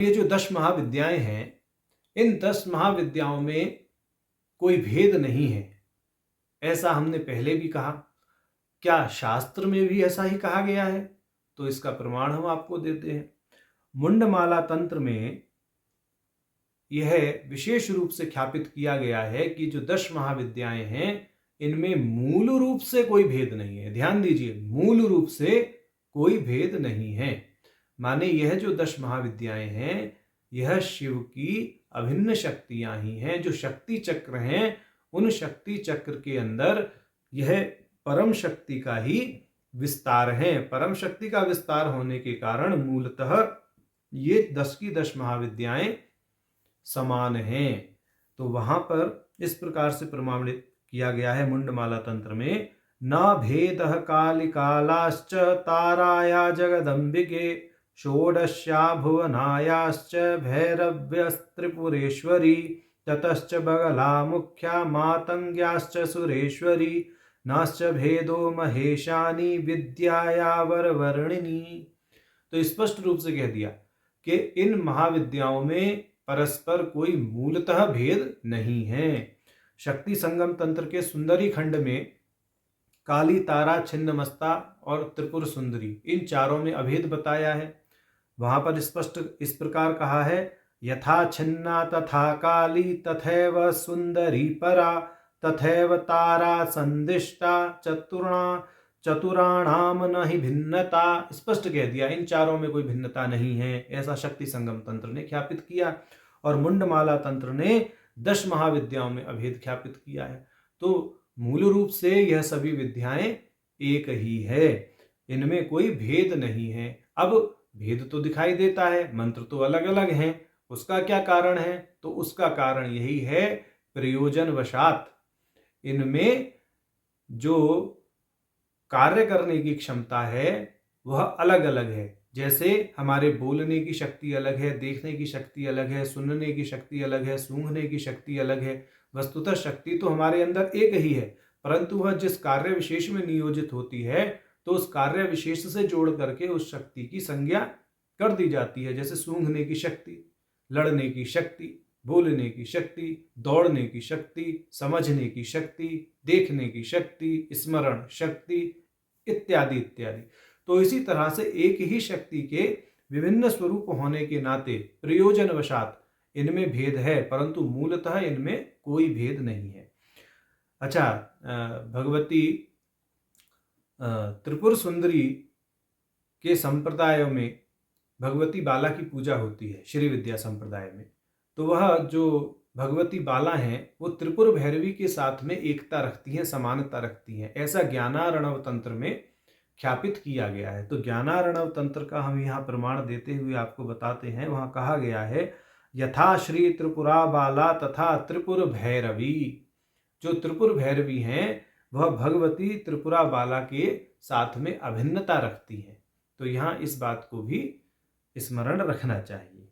ये जो 10 महाविद्याएं हैं, इन 10 महाविद्याओं में कोई भेद नहीं है, ऐसा हमने पहले भी कहा। क्या शास्त्र में भी ऐसा ही कहा गया है? तो इसका प्रमाण हम आपको देते हैं। मुंडमाला तंत्र में यह विशेष रूप से ख्यापित किया गया है कि जो 10 महाविद्याएं हैं, इनमें मूल रूप से कोई भेद नहीं है। ध्यान दीजिए, मूल रूप से कोई भेद नहीं है। माने यह जो 10 महाविद्याएं हैं, यह शिव की अभिन्न शक्तियां ही हैं। जो शक्ति चक्र हैं, उन शक्ति चक्र के अंदर यह परम शक्ति का ही विस्तार है। परम शक्ति का विस्तार होने के कारण मूलतः ये 10 की 10 महाविद्याएं समान हैं। तो वहां पर इस प्रकार से प्रमाणित किया गया है मुंडमाला तंत्र में, न भेदः कालिकालाश्च ताराया जगदम्बिके षोडश्या भुवनायाश्च भैरव्यस्त्रिपुरेश्वरी ततश्च बगला मुख्या मातंग्याश्च सुरेश्वरी नाश्च भेदो महेशानी विद्याया वरवर्णिनी। तो स्पष्ट रूप से कह दिया कि इन महाविद्याओं में परस्पर कोई मूलतः भेद नहीं है। शक्ति संगम तंत्र के सुंदरी खंड में काली, तारा, छिन्नमस्ता और त्रिपुर सुंदरी, इन चारों में अभेद बताया है। वहां पर स्पष्ट इस प्रकार कहा है, यथा छिन्ना तथा काली तथैव सुंदरी परा तथैव तारा संदिष्टा चतुराणाम न ही भिन्नता। स्पष्ट कह दिया, इन चारों में कोई भिन्नता नहीं है, ऐसा शक्ति संगम तंत्र ने ख्यापित किया। और मुंडमाला तंत्र ने 10 महाविद्याओं में अभेद ख्यापित किया है। तो मूल रूप से यह सभी विद्याएं एक ही है, इनमें कोई भेद नहीं है। अब भेद तो दिखाई देता है, मंत्र तो अलग अलग हैं, उसका क्या कारण है? तो उसका कारण यही है, प्रयोजन वशात इनमें जो कार्य करने की क्षमता है वह अलग अलग है। जैसे हमारे बोलने की शक्ति अलग है, देखने की शक्ति अलग है, सुनने की शक्ति अलग है, सूंघने की शक्ति अलग है। वस्तुतः शक्ति तो हमारे अंदर एक ही है, परंतु वह जिस कार्य विशेष में नियोजित होती है, तो उस कार्य विशेष से जोड़ करके उस शक्ति की संज्ञा कर दी जाती है। जैसे सूंघने की शक्ति, लड़ने की शक्ति, बोलने की शक्ति, दौड़ने की शक्ति, समझने की शक्ति, देखने की शक्ति, स्मरण शक्ति इत्यादि इत्यादि। तो इसी तरह से एक ही शक्ति के विभिन्न स्वरूप होने के नाते प्रयोजनवशात इनमें भेद है, परंतु मूलतः इनमें कोई भेद नहीं है। अच्छा, भगवती त्रिपुर सुंदरी के संप्रदायों में भगवती बाला की पूजा होती है, श्री विद्या संप्रदाय में। तो वह जो भगवती बाला हैं, वो त्रिपुर भैरवी के साथ में एकता रखती हैं, समानता रखती हैं, ऐसा ज्ञानार्णव तंत्र में ख्यापित किया गया है। तो ज्ञानार्णव तंत्र का हम यहाँ प्रमाण देते हुए आपको बताते हैं। वहाँ कहा गया है, यथा श्री त्रिपुरा बाला तथा त्रिपुर भैरवी। जो त्रिपुर भैरवी हैं, वह भगवती त्रिपुरा बाला के साथ में अभिन्नता रखती हैं। तो यहाँ इस बात को भी स्मरण रखना चाहिए।